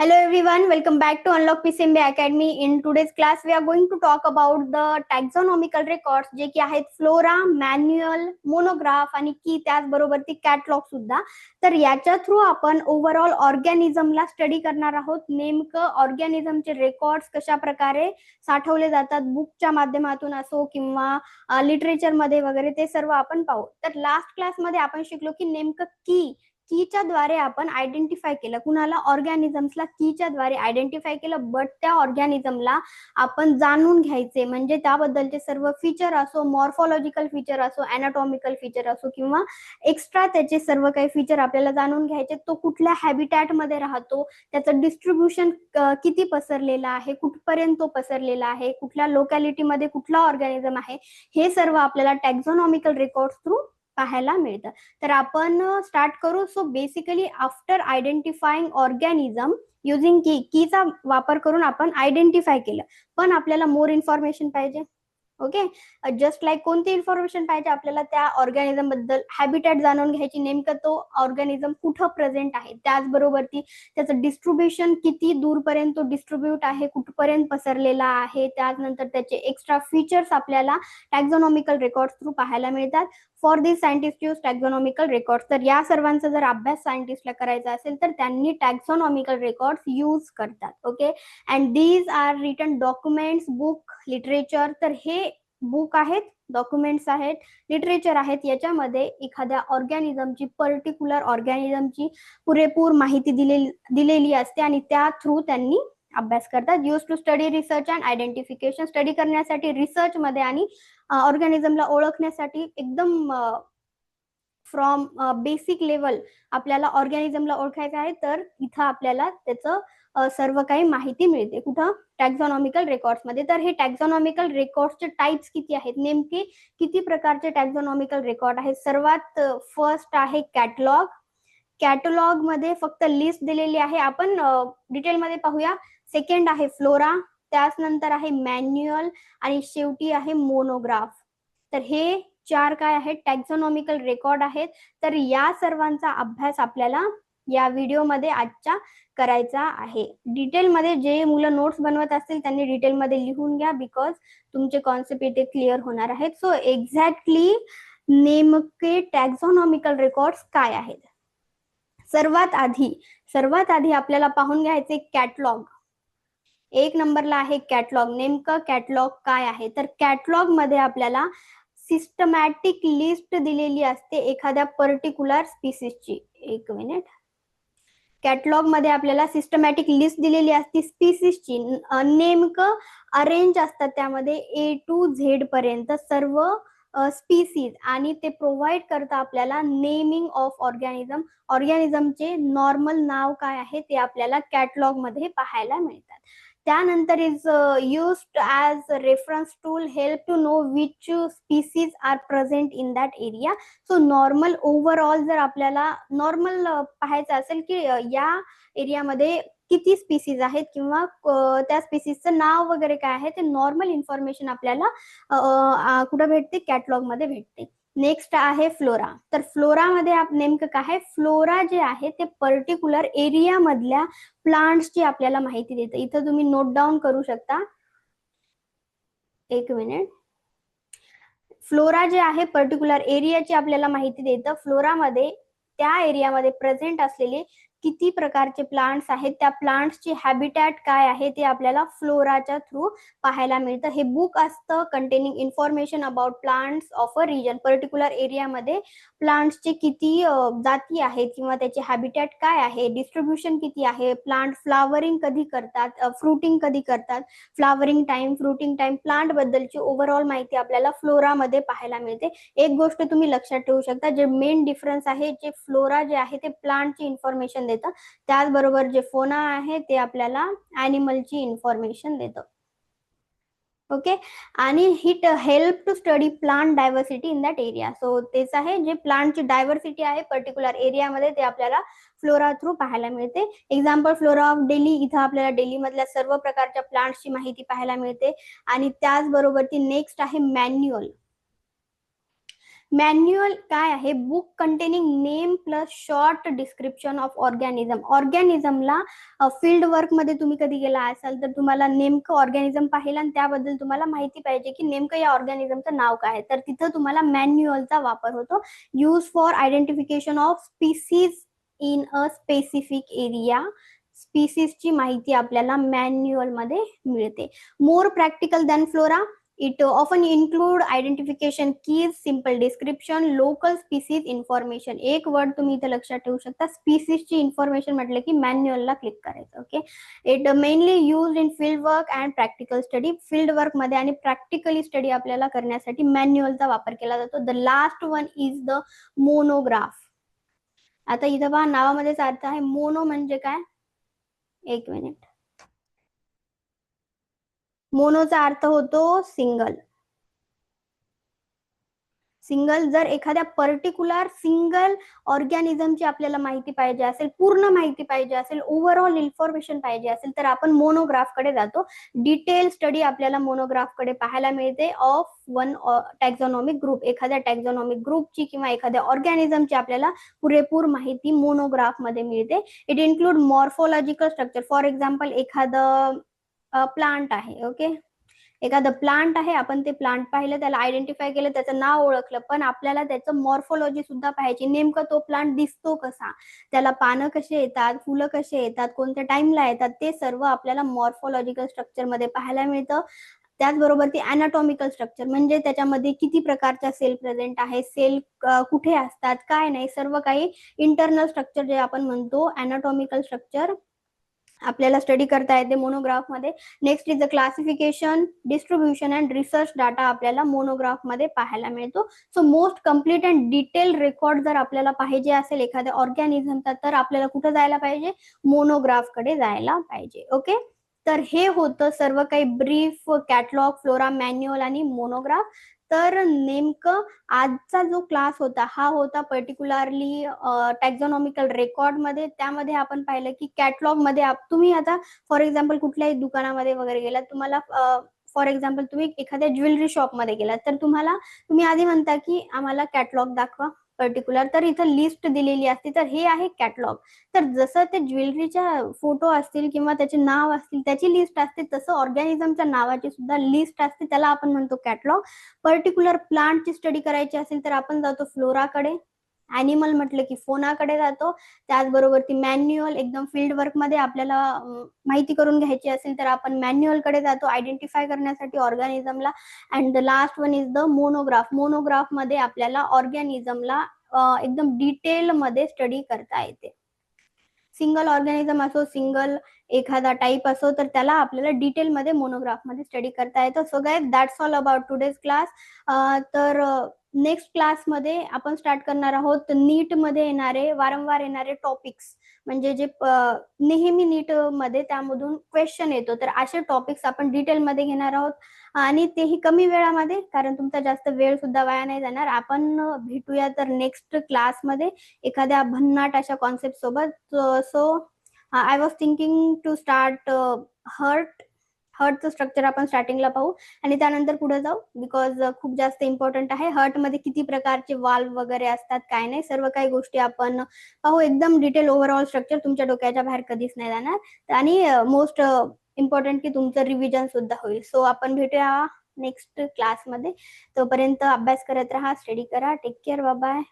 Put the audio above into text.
Hello everyone, welcome back to Unlock PCMB Academy. In today's class, we are going to talk about the taxonomical records जे की आहेत flora, manual, monograph आणि की त्याचबरोबर ती catalogue सुद्धा. तर याच्या थ्रू आपण ओव्हरऑल ऑर्गॅनिझमला स्टडी करणार आहोत. नेमकं ऑर्गॅनिझमचे रेकॉर्ड्स कशा प्रकारे साठवले जातात बुकच्या माध्यमातून असो किंवा लिटरेचरमध्ये वगैरे ते सर्व आपण पाहू. तर लास्ट क्लासमध्ये आपण शिकलो की नेमकं कीच्या द्वारे आपण आयडेंटिफाय केलं, कुणाला ऑर्गॅनिझम्सला कीच्या द्वारे आयडेंटिफाय केलं. बट त्या ऑर्गॅनिझमला आपण जाणून घ्यायचे म्हणजे त्याबद्दलचे सर्व फीचर असो, मॉर्फॉलॉजिकल फीचर असो, अॅनाटॉमिकल फीचर असो किंवा एक्स्ट्रा त्याचे सर्व काही फीचर आपल्याला जाणून घ्यायचे. तो कुठल्या हॅबिटॅट मध्ये राहतो, त्याचं डिस्ट्रीब्युशन किती पसरलेलं आहे, कुठपर्यंत तो पसरलेला आहे, कुठल्या लोकॅलिटीमध्ये कुठला ऑर्गॅनिझम आहे, हे सर्व आपल्याला टॅक्झॉनॉमिकल रेकॉर्ड्स थ्रू पाहायला मिळतं. तर आपण स्टार्ट करू. So basically after identifying organism using कीचा वापर करून आपण आयडेंटिफाय केलं, पण आपल्याला मोर इन्फॉर्मेशन पाहिजे. ओके, जस्ट लाईक कोणती इन्फॉर्मेशन पाहिजे आपल्याला, त्या ऑर्गॅनिझम बद्दल हॅबिटॅट जाणून घ्यायची, नेमकं तो ऑर्गॅनिझम कुठं प्रेझेंट आहे, त्याचबरोबर ती त्याचं डिस्ट्रीब्युशन किती दूरपर्यंत तो डिस्ट्रीब्यूट आहे, कुठपर्यंत पसरलेला आहे, त्यानंतर त्याचे एक्स्ट्रा फीचर्स आपल्याला टॅक्झॉनॉमिकल रेकॉर्ड्स थ्रू पाहायला मिळतात. For this scientist use taxonomical records. तर या सर्वांचा जर अभ्यास सायंटिस्टला करायचा असेल तर त्यांनी टॅक्झॉनॉमिकल रेकॉर्ड्स यूज करतात. Okay, and these are written documents, book, literature. तर हे बुक आहेत, डॉक्युमेंट्स आहेत, लिटरेचर आहेत. याच्यामध्ये एखाद्या ऑर्गॅनिझमची, पर्टिक्युलर ऑर्गॅनिझमची पुरेपूर माहिती दिलेली असते आणि त्या थ्रू त्यांनी अभ्यास करतात. Use to study research and identification. Study करण्यासाठी, रिसर्च मध्ये आणि ऑर्गॅनिझमला ओळखण्यासाठी एकदम फ्रॉम बेसिक लेवल आपल्याला ऑर्गॅनिझमला ओळखायचं आहे. तर इथं आपल्याला त्याचं सर्व काही माहिती मिळते. कुठं? टॅक्झॉनॉमिकल रेकॉर्ड्स मध्ये. तर हे टॅक्झॉनॉमिकल रेकॉर्ड्सचे टाइप्स किती आहेत, नेमके किती प्रकारचे टॅक्झॉनॉमिकल रेकॉर्ड आहेत. सर्वात फर्स्ट आहे कॅटलॉग. कॅटलॉग मध्ये फक्त लिस्ट दिलेली आहे, आपण डिटेलमध्ये पाहूया. सेकंड आहे फ्लोरा, त्यानंतर आहे मॅन्युअल आणि शेवटी आहे मोनोग्राफ. तर हे चार काय आहेत, टॅक्झॉनॉमिकल रेकॉर्ड आहेत. तर या सर्वांचा अभ्यास आपल्याला या व्हिडिओमध्ये आजच्या करायचा आहे. डिटेलमध्ये जे मुलं नोट्स बनवत असतील त्यांनी डिटेलमध्ये लिहून घ्या, बिकॉज तुमचे कॉन्सेप्ट इथे क्लिअर होणार आहेत. सो एक्झॅक्टली नेमके टॅक्झॉनॉमिकल रेकॉर्ड्स काय आहेत. सर्वात आधी आपल्याला पाहून घ्यायचे कॅटलॉग. एक नंबरला आहे कॅटलॉग. नेमकं कॅटलॉग काय आहे, तर कॅटलॉग मध्ये आपल्याला सिस्टमॅटिक लिस्ट दिलेली असते एखाद्या पर्टिक्युलर स्पीसीजची. एक मिनिट. कॅटलॉग मध्ये आपल्याला सिस्टमॅटिक लिस्ट दिलेली असते स्पीसीजची. नेमकं अरेंज असतात त्यामध्ये A to Z पर्यंत सर्व स्पीसीज, आणि ते प्रोव्हाइड करतात आपल्याला नेमिंग ऑफ ऑर्गॅनिझम. ऑर्गॅनिझमचे नॉर्मल नाव काय आहे ते आपल्याला कॅटलॉग मध्ये पाहायला मिळतात. त्यानंतर is used as reference tool, help to know which species are present in that area. So normal overall जर आपल्याला नॉर्मल पाहायचं असेल की या एरियामध्ये किती स्पीसीज आहेत किंवा त्या स्पीसीजचं नाव वगैरे काय आहे, ते नॉर्मल इन्फॉर्मेशन आपल्याला कुठं भेटते, कॅटलॉग मध्ये भेटते. नेक्स्ट आहे फ्लोरा. तर फ्लोरा मध्ये नेमकं काय आहे, फ्लोरा जे आहे ते पर्टिक्युलर एरिया मधल्या प्लांट्सची आपल्याला माहिती देतं. इथं तुम्ही नोट डाऊन करू शकता. एक मिनिट. फ्लोरा जे आहे पर्टिक्युलर एरियाची आपल्याला माहिती देतं. फ्लोरामध्ये त्या एरियामध्ये प्रेझेंट असलेले किती प्रकारचे प्लांट्स आहेत, त्या प्लांट्सची हॅबिटॅट काय आहे ते आपल्याला फ्लोराच्या थ्रू पाहायला मिळतं. हे बुक असतं containing information about plants of a reason. Particular एरियामध्ये प्लांट्सचे किती जाती आहेत किंवा त्याचे हॅबिटॅट काय आहे, डिस्ट्रीब्युशन किती आहे, प्लांट फ्लावरिंग कधी करतात, फ्रुटिंग कधी करतात, flowering time, fruiting time, plant बद्दलची ओव्हरऑल माहिती आपल्याला फ्लोरामध्ये पाहायला मिळते. एक गोष्ट तुम्ही लक्षात ठेवू शकता, जे मेन डिफरन्स आहे, जे फ्लोरा जे आहे ते प्लांटची इन्फॉर्मेशन देतं, त्याचबरोबर जे फोना आहे ते आपल्याला ॲनिमलची इन्फॉर्मेशन देतं. ओके, आणि it help to study plant diversity in that area. So तेच आहे, जे प्लांटची डायव्हर्सिटी आहे पर्टिक्युलर एरियामध्ये ते आपल्याला फ्लोरा थ्रू पाहायला मिळते. Example flora of Delhi. इथं आपल्याला दिल्ली मधल्या सर्व प्रकारच्या प्लांट्सची माहिती पाहायला मिळते. आणि त्याचबरोबर ती नेक्स्ट आहे मॅन्युअल. मॅन्युअल काय आहे? Book containing name plus short description of organism. ऑर्गॅनिझमला फील्ड वर्क मध्ये तुम्ही कधी गेला असाल तर तुम्हाला नेमकं ऑर्गॅनिझम पाहिलं आणि त्याबद्दल तुम्हाला माहिती पाहिजे की नेमकं या ऑर्गॅनिझमचं नाव काय आहे, तर तिथं तुम्हाला मॅन्युअलचा वापर होतो. Use for identification of species in a specific area. स्पीसीजची माहिती आपल्याला मॅन्युअल मध्ये मिळते. More practical than flora. It often include identification keys, simple description, local species information. एक वर्ड तुम्ही इथे लक्षात ठेवू शकता. स्पीसीज ची इन्फॉर्मेशन म्हटलं की मॅन्युअलला क्लिक करायचं. Okay. It mainly use in field work and practical study. Field work मध्ये आणि प्रॅक्टिकली स्टडी आपल्याला करण्यासाठी मॅन्युअलचा वापर केला जातो. The last one is the monograph. आता इथं पहा नावामध्येच अर्थ आहे. मोनो म्हणजे काय? एक मिनिट. मोनोचा अर्थ होतो सिंगल. सिंगल. जर एखाद्या पर्टिक्युलर सिंगल ऑर्गॅनिझमची आपल्याला माहिती पाहिजे असेल, पूर्ण माहिती पाहिजे असेल, ओव्हरऑल इन्फॉर्मेशन पाहिजे असेल तर आपण मोनोग्राफ कडे जातो. डिटेल स्टडी आपल्याला मोनोग्राफ कडे पाहायला मिळते ऑफ वन टॅक्झॉनॉमिक ग्रुप. एखाद्या टॅक्झॉनॉमिक ग्रुपची किंवा एखाद्या ऑर्गॅनिझमची आपल्याला पुरेपूर माहिती मोनोग्राफ मध्ये मिळते. It include morphological structure. For example एखादं प्लांट आहे. ओके. एखादं प्लांट आहे, आपण ते प्लांट पाहिलं, त्याला आयडेंटिफाय केलं, त्याचं नाव ओळखलं, पण आपल्याला त्याचं मॉर्फोलॉजी सुद्धा पाहायची. नेमकं तो प्लांट दिसतो कसा, त्याला पानं कसे येतात, फुलं कसे येतात, कोणत्या टाइमला येतात, ते सर्व आपल्याला मॉर्फोलॉजिकल स्ट्रक्चर मध्ये पाहायला मिळतं. त्याचबरोबर ती अनाटॉमिकल स्ट्रक्चर म्हणजे त्याच्यामध्ये किती प्रकारच्या सेल प्रेझेंट आहे, सेल कुठे असतात, काय नाही, सर्व काही इंटरनल स्ट्रक्चर जे आपण म्हणतो अनाटॉमिकल स्ट्रक्चर आपल्याला स्टडी करता येते मोनोग्राफ मध्ये. Next is the classification, distribution and research data आपल्याला मोनोग्राफ मध्ये पाहायला मिळतो. So most complete and detail record जर आपल्याला पाहिजे असेल एखाद्या ऑर्गॅनिझमचा तर आपल्याला कुठं जायला पाहिजे? मोनोग्राफ कडे जायला पाहिजे. ओके. तर हे होतं सर्व काही ब्रीफ कॅटलॉग, फ्लोरा, मॅन्युअल आणि मोनोग्राफ. तर नेमकं आजचा जो क्लास होता हा होता पर्टिक्युलरली टॅक्झॉनॉमिकल रेकॉर्ड मध्ये. त्यामध्ये आपण पाहिलं की कॅटलॉग मध्ये तुम्ही आता फॉर एक्झाम्पल कुठल्याही दुकानामध्ये वगैरे गेलात, तुम्हाला फॉर एक्झाम्पल तुम्ही एखाद्या ज्वेलरी शॉप मध्ये गेलात तर तुम्ही आधी म्हणता की आम्हाला कॅटलॉग दाखवा पर्टिक्युलर, तर इथं लिस्ट दिलेली असते, तर हे आहे कॅटलॉग. तर जसं ते ज्वेलरीच्या फोटो असतील किंवा त्याचे नाव असतील त्याची लिस्ट असते, तसं ऑर्गॅनिझमच्या नावाची सुद्धा लिस्ट असते, त्याला आपण म्हणतो कॅटलॉग. पर्टिक्युलर प्लांटची स्टडी करायची असेल तर आपण जातो फ्लोराकडे. ॲनिमल म्हटलं की फोनाकडे जातो. त्याचबरोबर ती मॅन्युअल एकदम फील्ड वर्क मध्ये आपल्याला माहिती करून घ्यायची असेल तर आपण मॅन्युअल कडे जातो आयडेंटिफाय करण्यासाठी ऑर्गॅनिझमला. And the last one is the monograph. Monograph मध्ये आपल्याला ऑर्गॅनिझमला एकदम डिटेल मध्ये स्टडी करता येते. सिंगल ऑर्गॅनिझम असो, सिंगल एखादा टाईप असो, तर त्याला आपल्याला डिटेलमध्ये मोनोग्राफमध्ये स्टडी करता येतं. So guys that's all about today's class. तर नेक्स्ट क्लासमध्ये आपण स्टार्ट करणार आहोत नीट मध्ये येणारे वारंवार येणारे टॉपिक्स, म्हणजे जे नेहमी नीट मध्ये त्यामधून क्वेश्चन येतो, तर असे टॉपिक्स आपण डिटेलमध्ये घेणार आहोत आणि तेही कमी वेळामध्ये, कारण तुमचा जास्त वेळ सुद्धा वाया नाही जाणार. आपण भेटूया तर नेक्स्ट क्लासमध्ये एखाद्या भन्नाट अशा कॉन्सेप्ट सोबत. So I was thinking to start हर्टचं स्ट्रक्चर आपण स्टार्टिंगला पाहू आणि त्यानंतर पुढे जाऊ, बिकॉज खूप जास्त इम्पॉर्टंट आहे. हर्ट मध्ये किती प्रकारचे वाल्व वगैरे असतात, काय नाही, सर्व काही गोष्टी आपण पाहू. एकदम डिटेल ओव्हरऑल स्ट्रक्चर तुमच्या डोक्याच्या बाहेर कधीच नाही जाणार आणि मोस्ट इम्पॉर्टंट की तुमचं रिव्हिजन सुद्धा होईल. सो आपण भेटूया नेक्स्ट क्लासमध्ये. तोपर्यंत अभ्यास करत राहा, स्टडी करा. Take care. Bye bye.